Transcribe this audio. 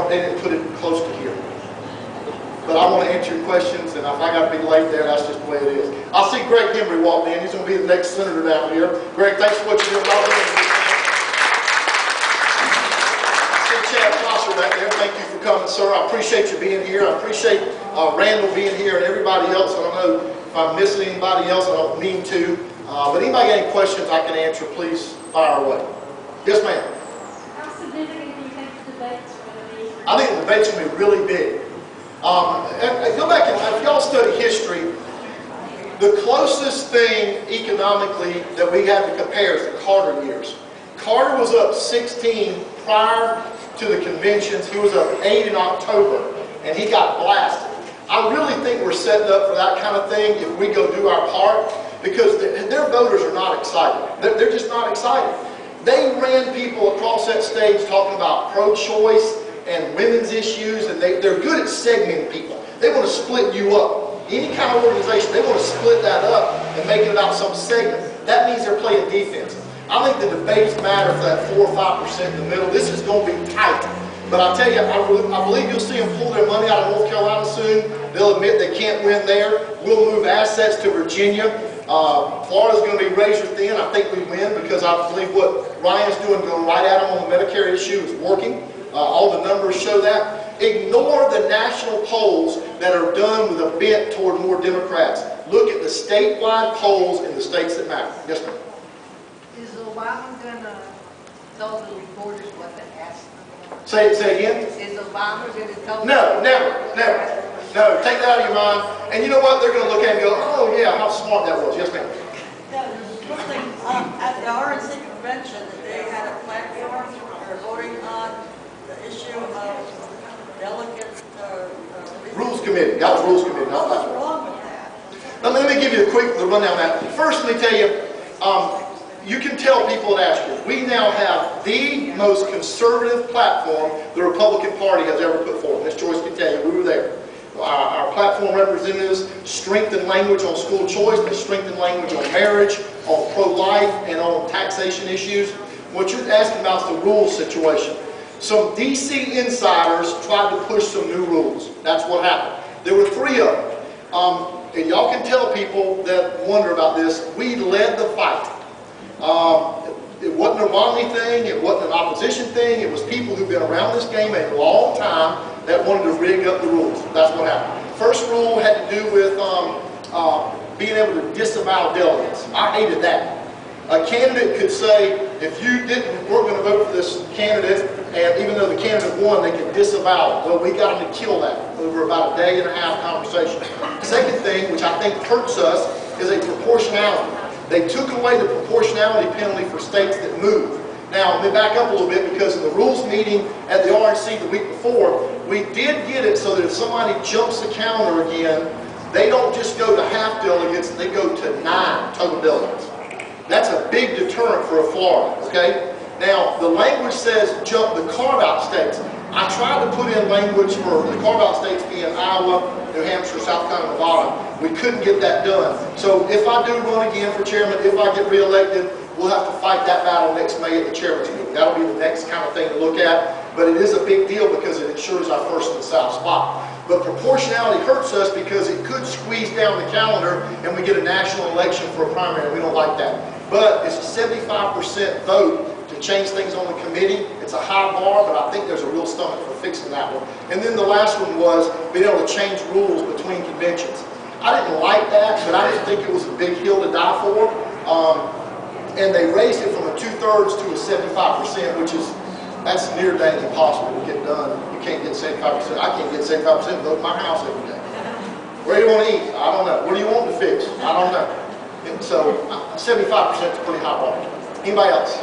they didn't put it close to here. But I want to answer your questions, and if I got to be late there, that's just the way it is. I see Greg Henry walking in. He's going to be the next senator down here. Greg, thanks for what you're doing. Back there. Thank you for coming, sir. I appreciate you being here. I appreciate Randall being here and everybody else. I don't know if I'm missing anybody else. I don't mean to. But anybody got any questions I can answer, please fire away. Yes, ma'am. How significant do you think the debates are going to be? I think the debates are going to be really big. Go back and if y'all study history, the closest thing economically that we have to compare is the Carter years. Carter was up 16 prior to the conventions. He was up 8 in October, and he got blasted. I really think we're setting up for that kind of thing if we go do our part, because their voters are not excited. They're just not excited. They ran people across that stage talking about pro-choice and women's issues, and they're good at segmenting people. They want to split you up. Any kind of organization, they want to split that up and make it about some segment. That means they're playing defense. I think the debates matter for that 4 or 5% in the middle. This is going to be tight. But I tell you, I believe you'll see them pull their money out of North Carolina soon. They'll admit they can't win there. We'll move assets to Virginia. Florida's going to be razor thin. I think we win because I believe what Ryan's doing, going right at them on the Medicare issue, is working. All the numbers show that. Ignore the national polls that are done with a bent toward more Democrats. Look at the statewide polls in the states that matter. Yes, ma'am. Is Obama going to tell the reporters what to ask them? Say again? Is Obama going to tell them? No, never. No, take that out of your mind. And you know what? They're going to look at it and go, oh yeah, how smart that was. Yes, ma'am. One thing, at the RNC convention, they had a platform for voting on the issue of delegate Rules Committee. That was Rules Committee. What was wrong with that? Now, let me give you a quick rundown of that. First, let me tell you, you can tell people at Ashford, we now have the most conservative platform the Republican Party has ever put forward. Ms. Joyce can tell you, we were there. Our platform representatives strengthened language on school choice, they strengthened language on marriage, on pro-life, and on taxation issues. What you're asking about is the rules situation. Some DC insiders tried to push some new rules. That's what happened. There were 3 of them. And y'all can tell people that wonder about this, we led the fight. It wasn't a Romney thing, it wasn't an opposition thing, it was people who've been around this game a long time that wanted to rig up the rules. That's what happened. First rule had to do with being able to disavow delegates. I hated that. A candidate could say, if you weren't going to vote for this candidate, and even though the candidate won, they could disavow it. Well, we got them to kill that over about a day-and-a-half conversation. Second thing, which I think hurts us, is a proportionality. They took away the proportionality penalty for states that move. Now, let me back up a little bit, because in the rules meeting at the RNC the week before, we did get it so that if somebody jumps the counter again, they don't just go to half delegates, they go to 9 total delegates. That's a big deterrent for a Florida, okay? Now, the language says jump the carve-out states. I tried to put in language for the carve-out states being Iowa, New Hampshire, South Carolina, Nevada. We couldn't get that done. So if I do run again for chairman, if I get reelected, we'll have to fight that battle next May at the chairman's meeting. That'll be the next kind of thing to look at. But it is a big deal because it ensures our first in the South spot. But proportionality hurts us because it could squeeze down the calendar and we get a national election for a primary. We don't like that. But it's a 75% vote to change things on the committee. It's a high bar, but I think there's a real stomach for fixing that one. And then the last one was being able to change rules between conventions. I didn't like that, but I didn't think it was a big hill to die for. And they raised it from a 2/3 to a 75%, which is, that's near dang impossible to get done. You can't get 75%. I can't get 75% vote in my house every day. Where do you want to eat? I don't know. What do you want to fix? I don't know. And so 75% is a pretty high bar. Anybody else?